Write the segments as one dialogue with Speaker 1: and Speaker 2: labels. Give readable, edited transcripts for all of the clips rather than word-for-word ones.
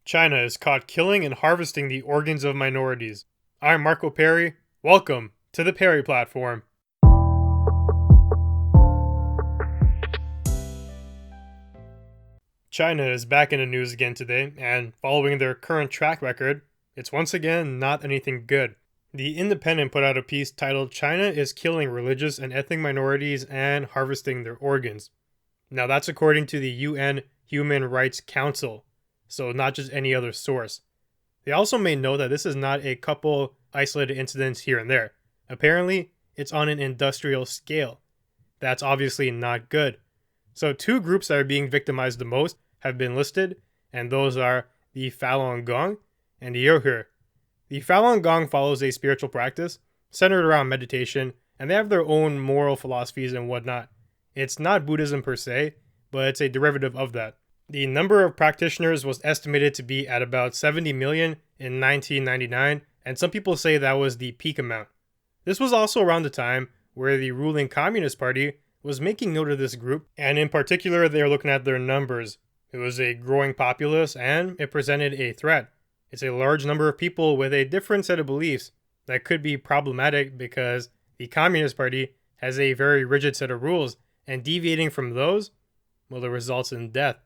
Speaker 1: China is caught killing and harvesting the organs of minorities. I'm Marco Perri. Welcome to the Perri platform. China is back in the news again today, and following their current track record, it's once again not anything good. The Independent put out a piece titled "China is killing religious and ethnic minorities and harvesting their organs." Now that's according to the UN Human Rights Council, so not just any other source. They also made note that this is not a couple isolated incidents here and there. Apparently, it's on an industrial scale. That's obviously not good. So two groups that are being victimized the most have been listed, and those are the Falun Gong and the Uyghur. The Falun Gong follows a spiritual practice centered around meditation, and they have their own moral philosophies and whatnot. It's not Buddhism per se, but it's a derivative of that. The number of practitioners was estimated to be at about 70 million in 1999, and some people say that was the peak amount. This was also around the time where the ruling Communist Party was making note of this group, and in particular they were looking at their numbers. It was a growing populace, and it presented a threat. It's a large number of people with a different set of beliefs that could be problematic because the Communist Party has a very rigid set of rules, and deviating from those, well, it results in death.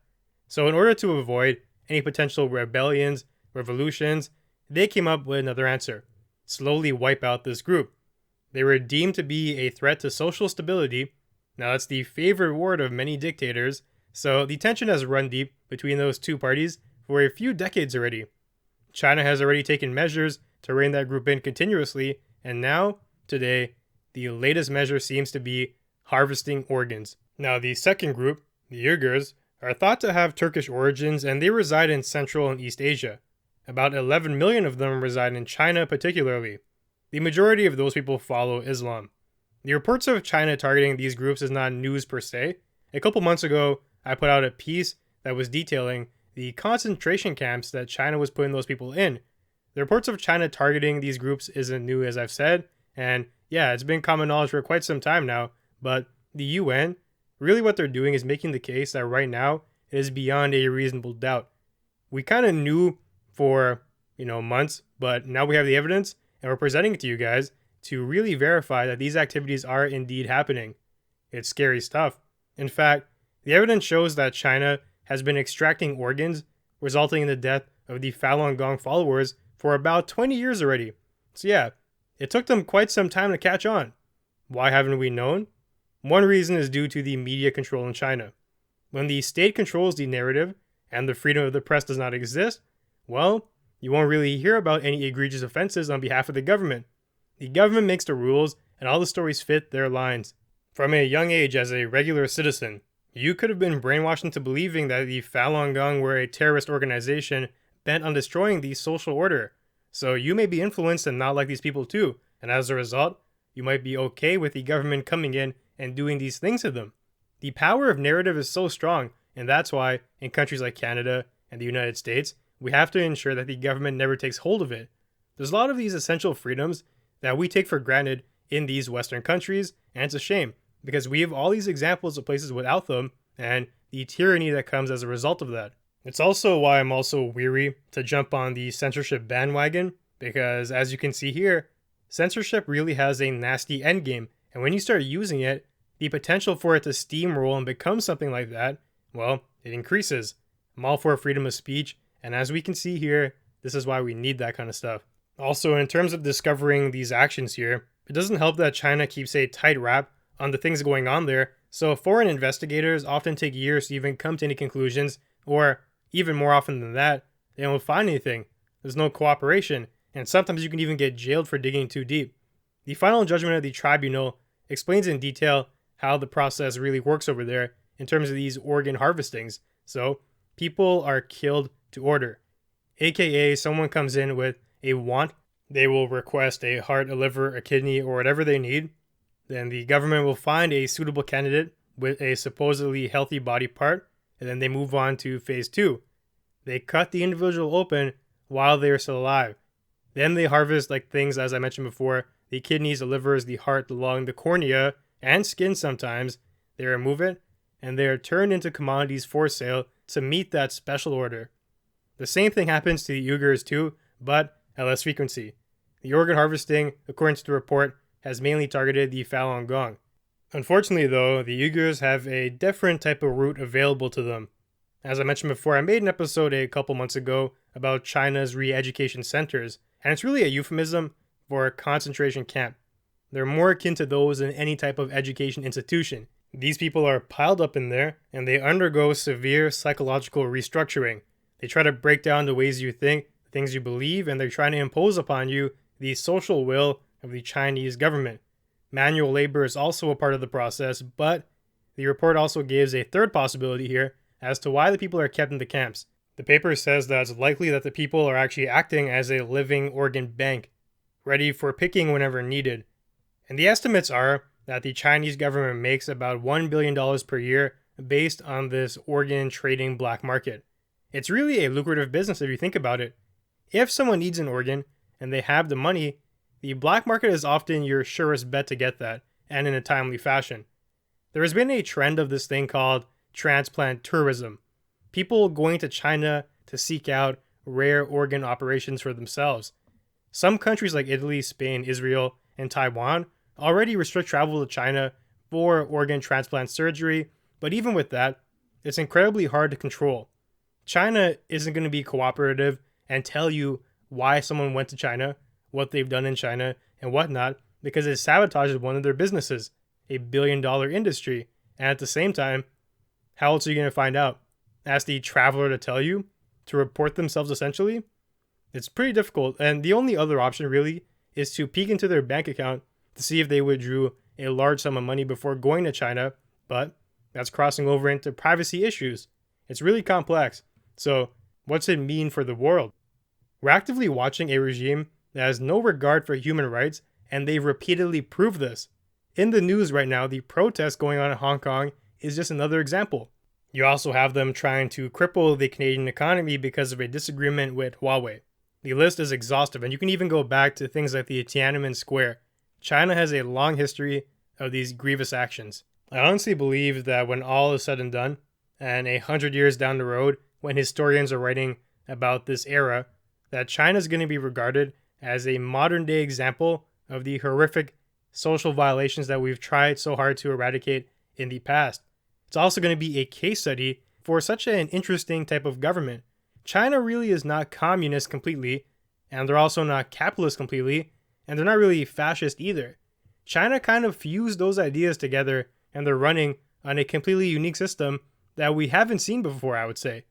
Speaker 1: So in order to avoid any potential rebellions, revolutions, they came up with another answer: slowly wipe out this group. They were deemed to be a threat to social stability. Now that's the favorite word of many dictators, so the tension has run deep between those two parties for a few decades already. China has already taken measures to rein that group in continuously, and now, today, the latest measure seems to be harvesting organs. Now the second group, the Uyghurs, are thought to have Turkish origins, and they reside in Central and East Asia. About 11 million of them reside in China particularly. The majority of those people follow Islam. The reports of China targeting these groups is not news per se. A couple months ago, I put out a piece that was detailing the concentration camps that China was putting those people in. The reports of China targeting these groups isn't new, as I've said, and yeah, it's been common knowledge for quite some time now, but the UN, really what they're doing is making the case that right now it is beyond a reasonable doubt. We kind of knew for, months, but now we have the evidence and we're presenting it to you guys to really verify that these activities are indeed happening. It's scary stuff. In fact, the evidence shows that China has been extracting organs, resulting in the death of the Falun Gong followers for about 20 years already. So yeah, it took them quite some time to catch on. Why haven't we known? One reason is due to the media control in China. When the state controls the narrative and the freedom of the press does not exist, well, you won't really hear about any egregious offenses on behalf of the government. The government makes the rules and all the stories fit their lines. From a young age as a regular citizen, you could have been brainwashed into believing that the Falun Gong were a terrorist organization bent on destroying the social order. So you may be influenced and not like these people too, and as a result, you might be okay with the government coming in and doing these things to them. The power of narrative is so strong, and that's why in countries like Canada and the United States, we have to ensure that the government never takes hold of it. There's a lot of these essential freedoms that we take for granted in these Western countries, and it's a shame because we have all these examples of places without them and the tyranny that comes as a result of that. It's also why I'm also weary to jump on the censorship bandwagon, because as you can see here, censorship really has a nasty endgame, and when you start using it, the potential for it to steamroll and become something like that, well, it increases. I'm all for freedom of speech, and as we can see here, this is why we need that kind of stuff. Also, in terms of discovering these actions here, it doesn't help that China keeps a tight wrap on the things going on there, so foreign investigators often take years to even come to any conclusions, or even more often than that, they don't find anything. There's no cooperation, and sometimes you can even get jailed for digging too deep. The final judgment of the tribunal explains in detail how the process really works over there in terms of these organ harvestings. So, people are killed to order. AKA, someone comes in with a want, they will request a heart, a liver, a kidney, or whatever they need. Then the government will find a suitable candidate with a supposedly healthy body part, and then they move on to phase 2. They cut the individual open while they are still alive. Then they harvest like things, as I mentioned before, the kidneys, the livers, the heart, the lung, the cornea, and skin sometimes. They remove it, and they are turned into commodities for sale to meet that special order. The same thing happens to the Uyghurs too, but at less frequency. The organ harvesting, according to the report, has mainly targeted the Falun Gong. Unfortunately though, the Uyghurs have a different type of route available to them. As I mentioned before, I made an episode a couple months ago about China's re-education centers, and it's really a euphemism for a concentration camp. They're more akin to those in any type of education institution. These people are piled up in there, and they undergo severe psychological restructuring. They try to break down the ways you think, the things you believe, and they're trying to impose upon you the social will of the Chinese government. Manual labor is also a part of the process, but the report also gives a third possibility here as to why the people are kept in the camps. The paper says that it's likely that the people are actually acting as a living organ bank, ready for picking whenever needed. And the estimates are that the Chinese government makes about $1 billion per year based on this organ trading black market. It's really a lucrative business if you think about it. If someone needs an organ and they have the money, the black market is often your surest bet to get that, and in a timely fashion. There has been a trend of this thing called transplant tourism. People going to China to seek out rare organ operations for themselves. Some countries like Italy, Spain, Israel, and Taiwan already restrict travel to China for organ transplant surgery, but even with that, it's incredibly hard to control. China isn't going to be cooperative and tell you why someone went to China, what they've done in China, and whatnot, because it sabotages one of their businesses, a billion-dollar industry. And at the same time, how else are you going to find out? Ask the traveler to tell you? To report themselves essentially? It's pretty difficult, and the only other option really is to peek into their bank account to see if they withdrew a large sum of money before going to China, but that's crossing over into privacy issues. It's really complex. So, what's it mean for the world? We're actively watching a regime that has no regard for human rights, and they've repeatedly proved this. In the news right now, the protests going on in Hong Kong is just another example. You also have them trying to cripple the Canadian economy because of a disagreement with Huawei. The list is exhaustive, and you can even go back to things like the Tiananmen Square. China has a long history of these grievous actions. I honestly believe that when all is said and done, and 100 years down the road, when historians are writing about this era, that China is going to be regarded as a modern-day example of the horrific social violations that we've tried so hard to eradicate in the past. It's also going to be a case study for such an interesting type of government. China really is not communist completely, and they're also not capitalist completely, and they're not really fascist either. China kind of fused those ideas together, and they're running on a completely unique system that we haven't seen before, I would say.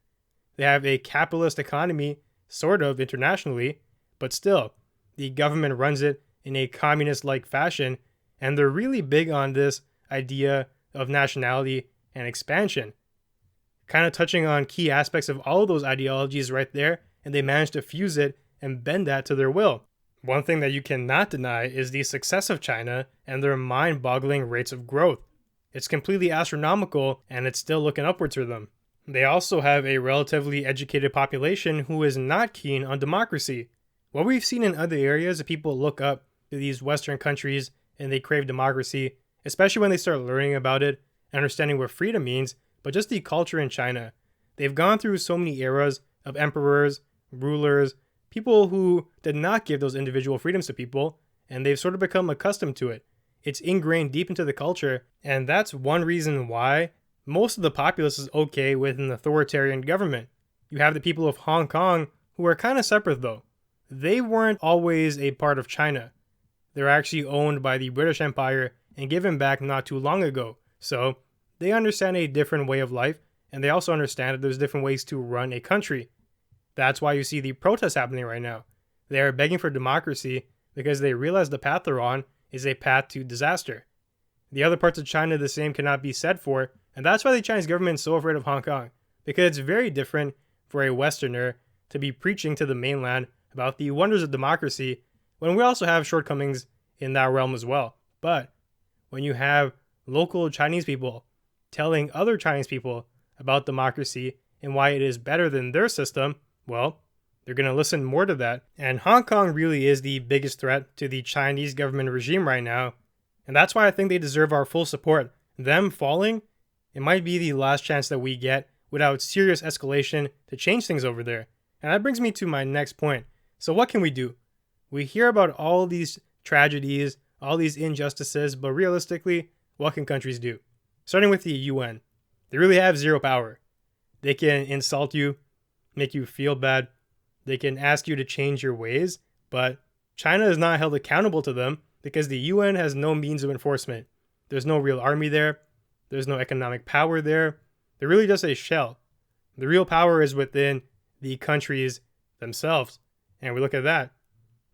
Speaker 1: They have a capitalist economy, sort of, internationally, but still, the government runs it in a communist-like fashion, and they're really big on this idea of nationality and expansion. Kind of touching on key aspects of all of those ideologies right there, and they managed to fuse it and bend that to their will. One thing that you cannot deny is the success of China and their mind-boggling rates of growth. It's completely astronomical, and it's still looking upwards for them. They also have a relatively educated population who is not keen on democracy. What we've seen in other areas is people look up to these Western countries and they crave democracy, especially when they start learning about it, understanding what freedom means, but just the culture in China. They've gone through so many eras of emperors, rulers, people who did not give those individual freedoms to people, and they've sort of become accustomed to it. It's ingrained deep into the culture, and that's one reason why most of the populace is okay with an authoritarian government. You have the people of Hong Kong who are kind of separate though. They weren't always a part of China. They're actually owned by the British Empire and given back not too long ago. So they understand a different way of life, and they also understand that there's different ways to run a country. That's why you see the protests happening right now. They are begging for democracy because they realize the path they're on is a path to disaster. The other parts of China the same cannot be said for, and that's why the Chinese government is so afraid of Hong Kong, because it's very different for a Westerner to be preaching to the mainland about the wonders of democracy when we also have shortcomings in that realm as well. But when you have local Chinese people telling other Chinese people about democracy and why it is better than their system, well, they're going to listen more to that. And Hong Kong really is the biggest threat to the Chinese government regime right now. And that's why I think they deserve our full support. Them falling, it might be the last chance that we get without serious escalation to change things over there. And that brings me to my next point. So what can we do? We hear about all these tragedies, all these injustices, but realistically, what can countries do? Starting with the UN. They really have zero power. They can insult you, make you feel bad. They can ask you to change your ways, but China is not held accountable to them because the UN has no means of enforcement. There's no real army there. There's no economic power there. They're really just a shell. The real power is within the countries themselves. And we look at that.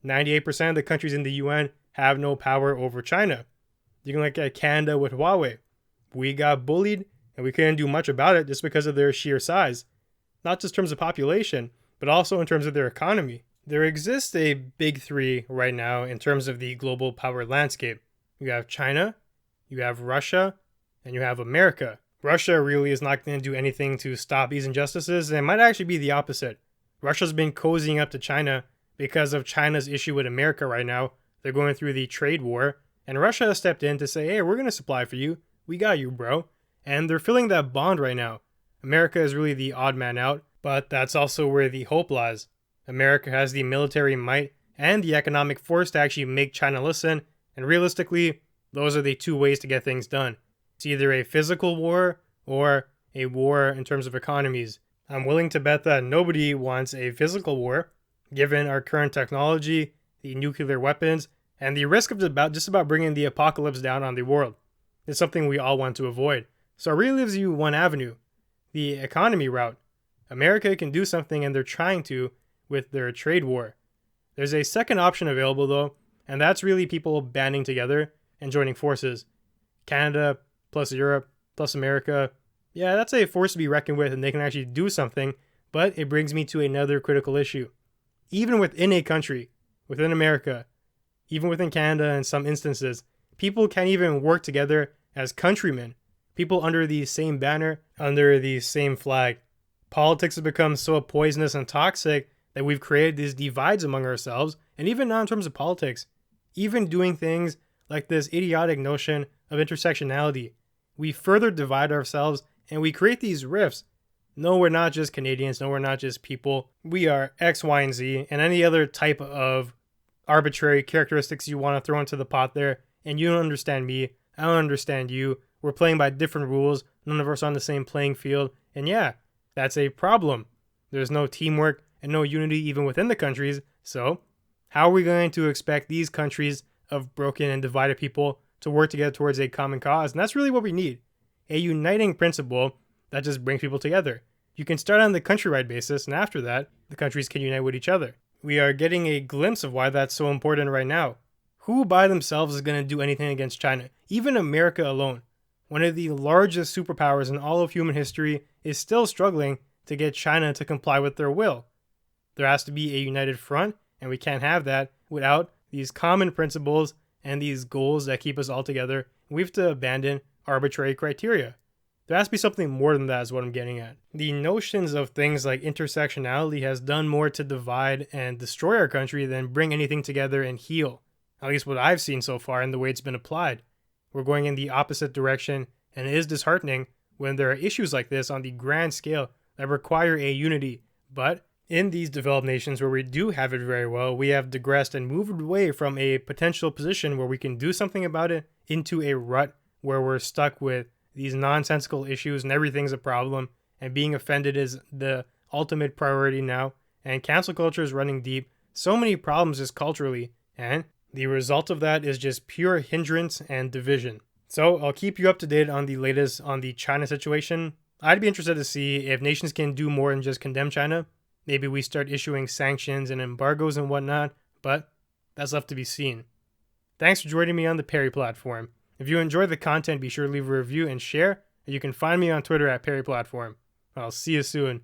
Speaker 1: 98% of the countries in the UN have no power over China. You can look at Canada with Huawei. We got bullied and we couldn't do much about it just because of their sheer size. Not just in terms of population, but also in terms of their economy. There exists a big three right now in terms of the global power landscape. You have China, you have Russia, and you have America. Russia really is not going to do anything to stop these injustices, and it might actually be the opposite. Russia's been cozying up to China because of China's issue with America right now. They're going through the trade war, and Russia has stepped in to say, hey, we're going to supply for you. We got you, bro. And they're filling that bond right now. America is really the odd man out, but that's also where the hope lies. America has the military might and the economic force to actually make China listen, and realistically, those are the two ways to get things done. It's either a physical war or a war in terms of economies. I'm willing to bet that nobody wants a physical war, given our current technology, the nuclear weapons, and the risk of just about bringing the apocalypse down on the world. It's something we all want to avoid. So it really leaves you one avenue, the economy route. America can do something, and they're trying to, with their trade war. There's a second option available though, and that's really people banding together and joining forces. Canada plus Europe plus America. Yeah, that's a force to be reckoned with, and they can actually do something, but it brings me to another critical issue. Even within a country, within America, even within Canada in some instances, people can't even work together as countrymen. People under the same banner, under the same flag. Politics has become so poisonous and toxic that we've created these divides among ourselves, and even not in terms of politics, even doing things like this idiotic notion of intersectionality. We further divide ourselves and we create these rifts. No, we're not just Canadians. No, we're not just people. We are X, Y, and Z, and any other type of arbitrary characteristics you want to throw into the pot there. And you don't understand me. I don't understand you. We're playing by different rules. None of us are on the same playing field. And yeah, that's a problem. There's no teamwork and no unity even within the countries. So how are we going to expect these countries of broken and divided people to work together towards a common cause? And that's really what we need. A uniting principle that just brings people together. You can start on the countrywide basis, and after that, the countries can unite with each other. We are getting a glimpse of why that's so important right now. Who by themselves is going to do anything against China? Even America alone, one of the largest superpowers in all of human history, is still struggling to get China to comply with their will. There has to be a united front, and we can't have that without these common principles and these goals that keep us all together. We have to abandon arbitrary criteria. There has to be something more than that is what I'm getting at. The notions of things like intersectionality has done more to divide and destroy our country than bring anything together and heal. At least what I've seen so far in the way it's been applied. We're going in the opposite direction, and it is disheartening when there are issues like this on the grand scale that require a unity. But in these developed nations where we do have it very well, we have digressed and moved away from a potential position where we can do something about it into a rut where we're stuck with these nonsensical issues and everything's a problem, and being offended is the ultimate priority now, and cancel culture is running deep. So many problems just culturally, and the result of that is just pure hindrance and division. So I'll keep you up to date on the latest on the China situation. I'd be interested to see if nations can do more than just condemn China. Maybe we start issuing sanctions and embargoes and whatnot, but that's left to be seen. Thanks for joining me on the Perri platform. If you enjoyed the content, be sure to leave a review and share. And you can find me on Twitter at Perri Platform. I'll see you soon.